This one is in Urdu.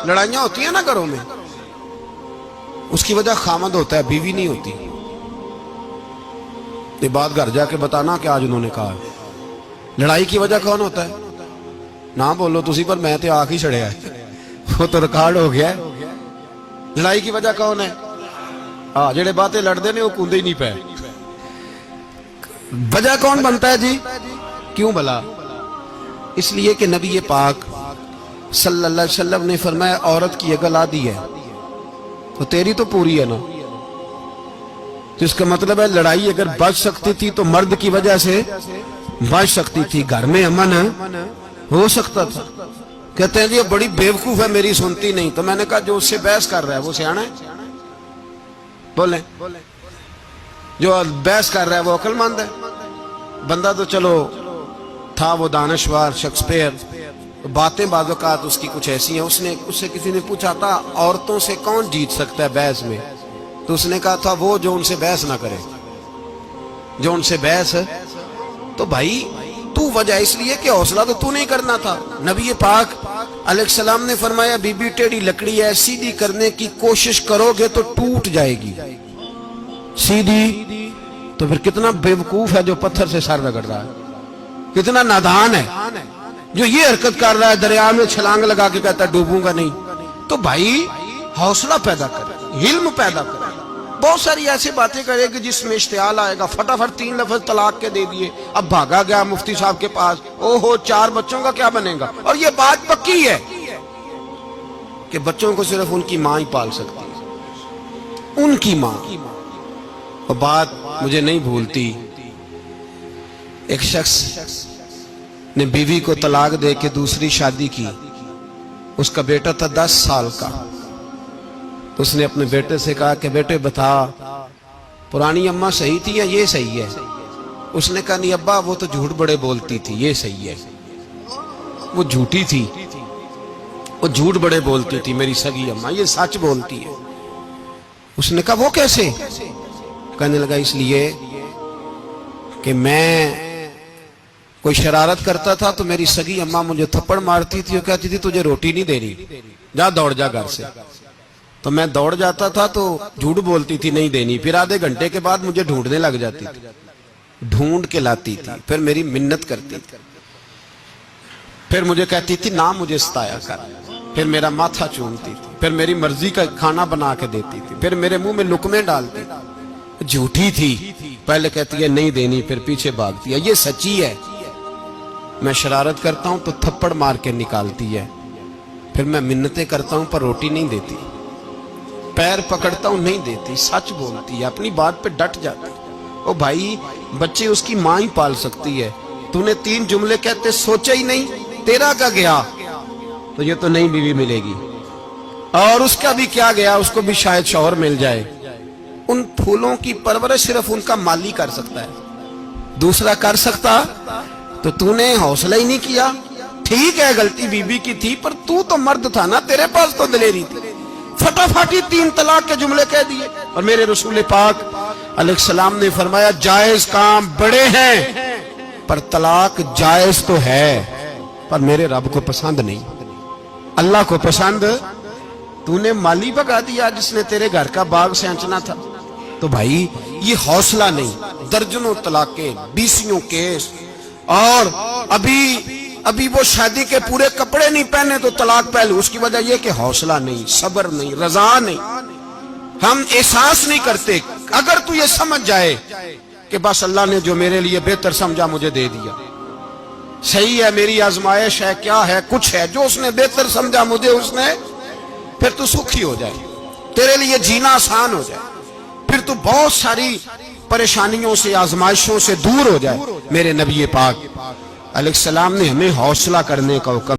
لڑائیاں ہوتی ہیں نا گھروں میں، اس کی وجہ خامد ہوتا ہے، بیوی نہیں ہوتی. یہ بات گھر جا کے بتانا کہ آج انہوں نے کہا. لڑائی کی وجہ کون ہوتا ہے؟ نہ بولو تسی، پر میں تے آنکھ ہی چھڑیا ہے، وہ تو ریکارڈ ہو گیا ہے. لڑائی کی وجہ کون ہے؟ ہاں، جڑے باتیں لڑتے ہیں وہ کوندے ہی نہیں پے. وجہ کون بنتا ہے جی؟ کیوں بلا؟ اس لیے کہ نبی پاک صلی اللہ علیہ وسلم نے فرمایا عورت کی اگر آدھی ہے تو تیری تو پوری ہے نا. تو اس کا مطلب ہے لڑائی اگر بچ سکتی تھی تو مرد کی وجہ سے بچ سکتی تھی، گھر میں امن ہو سکتا تھا. کہتے ہیں جی یہ بڑی بیوقوف ہے، میری سنتی نہیں. تو میں نے کہا جو اس سے بحث کر رہا ہے وہ سیانا ہے؟ بولیں، جو بحث کر رہا ہے وہ عقل مند ہے؟ بندہ تو چلو تھا وہ دانشور شیکسپیئر، باتیں بعض اوقات اس کی کچھ ایسی ہیں. اس سے کسی نے پوچھا تھا عورتوں سے کون جیت سکتا ہے بحث میں، تو اس نے کہا تھا وہ جو ان سے بحث نہ کرے، جو ان سے بحث. تو بھائی تو وجہ اس لیے کہ حوصلہ تو نہیں کرنا تھا. نبی پاک علیہ السلام نے فرمایا بی بی ٹیڑھی لکڑی ہے، سیدھی کرنے کی کوشش کرو گے تو ٹوٹ جائے گی. سیدھی تو پھر کتنا بیوقوف ہے جو پتھر سے سر رگڑ رہا ہے، کتنا نادان ہے جو یہ حرکت کر رہا ہے، دریا میں چھلانگ لگا کے کہتا ہے ڈوبوں گا نہیں. تو بھائی حوصلہ پیدا کرے، علم پیدا کرے. بہت ساری ایسی باتیں کرے کہ جس میں اشتعال آئے گا، فٹافٹ 3 لفظ طلاق کے دے دیے، اب بھاگا گیا مفتی صاحب کے پاس، او ہو 4 بچوں کا کیا بنے گا. اور یہ بات پکی ہے کہ بچوں کو صرف ان کی ماں ہی پال سکتی ہے، ان کی ماں. اور بات مجھے نہیں بھولتی، ایک شخص نے بیوی کو طلاق دے کے دوسری شادی کی. اس کا بیٹا تھا 10 سال کا. اس نے اپنے بیٹے سے کہا کہ بیٹے بتا پرانی اماں صحیح تھی یا یہ صحیح ہے؟ اس نے کہا نہیں ابا وہ تو جھوٹ بڑے بولتی تھی، یہ صحیح ہے. وہ جھوٹی تھی، وہ جھوٹ بڑے بولتی تھی میری سگی اماں، یہ سچ بولتی ہے. اس نے کہا وہ کیسے؟ کہنے لگا اس لیے کہ میں کوئی شرارت کرتا تھا تو میری سگی اماں مجھے تھپڑ مارتی تھی اور کہتی تھی تجھے روٹی نہیں دے رہی، جا دوڑ جا گھر سے. تو میں دوڑ جاتا تھا تو جھوٹ بولتی تھی نہیں دینی، پھر آدھے گھنٹے کے بعد مجھے ڈھونڈنے لگ جاتی تھی، ڈھونڈ کے لاتی تھی، پھر میری منت کرتی تھی، پھر مجھے کہتی تھی نہ مجھے ستایا کر، پھر میرا ماتھا چومتی تھی، پھر میری مرضی کا کھانا بنا کے دیتی تھی، پھر میرے منہ میں لقمے ڈالتی تھی. جھوٹی تھی، پہلے کہتی ہے نہیں دینی، پھر پیچھے بھاگتی ہے. یہ سچی ہے. میں شرارت کرتا ہوں تو تھپڑ مار کے نکالتی ہے، پھر میں منتیں کرتا ہوں پر روٹی نہیں دیتی، پیر پکڑتا ہوں نہیں دیتی. سچ بولتی ہے، اپنی بات پہ ڈٹ جاتی. او بھائی بچے اس کی ماں ہی پال سکتی ہے. تو نے 3 جملے کہتے سوچا ہی نہیں، تیرا کا گیا تو یہ تو نئی بیوی ملے گی، اور اس کا بھی کیا گیا، اس کو بھی شاید شوہر مل جائے. ان پھولوں کی پرورش صرف ان کا مالی کر سکتا ہے، دوسرا کر سکتا. تو نے حوصلہ ہی نہیں کیا. ٹھیک ہے غلطی بیوی کی تھی پر تو مرد تھا نا، تیرے پاس تو دلیری تھی. فٹافٹ 3 طلاق کے جملے کہہ دیے. اور میرے رسول پاک علیہ السلام نے فرمایا جائز کام بڑے ہیں پر طلاق جائز تو ہے پر میرے رب کو پسند نہیں، اللہ کو پسند. تو نے مالی بگا دیا جس نے تیرے گھر کا باغ سینچنا تھا. تو بھائی یہ حوصلہ نہیں. درجنوں طلاقیں، 20 کیس، اور ابھی وہ شادی کے پورے کپڑے نہیں پہنے تو طلاق پہلے. اس کی وجہ یہ کہ حوصلہ نہیں، صبر نہیں، رضا نہیں. ہم احساس نہیں کرتے. اگر تو یہ سمجھ جائے کہ بس اللہ نے جو میرے لیے بہتر سمجھا مجھے دے دیا، صحیح ہے میری آزمائش ہے، کیا ہے کچھ ہے جو اس نے بہتر سمجھا مجھے، اس نے، پھر تو سکھی ہو جائے، تیرے لیے جینا آسان ہو جائے، پھر تو بہت ساری پریشانیوں سے آزمائشوں سے دور ہو جائے. میرے نبی پاک علیہ السلام نے ہمیں حوصلہ کرنے کا حکم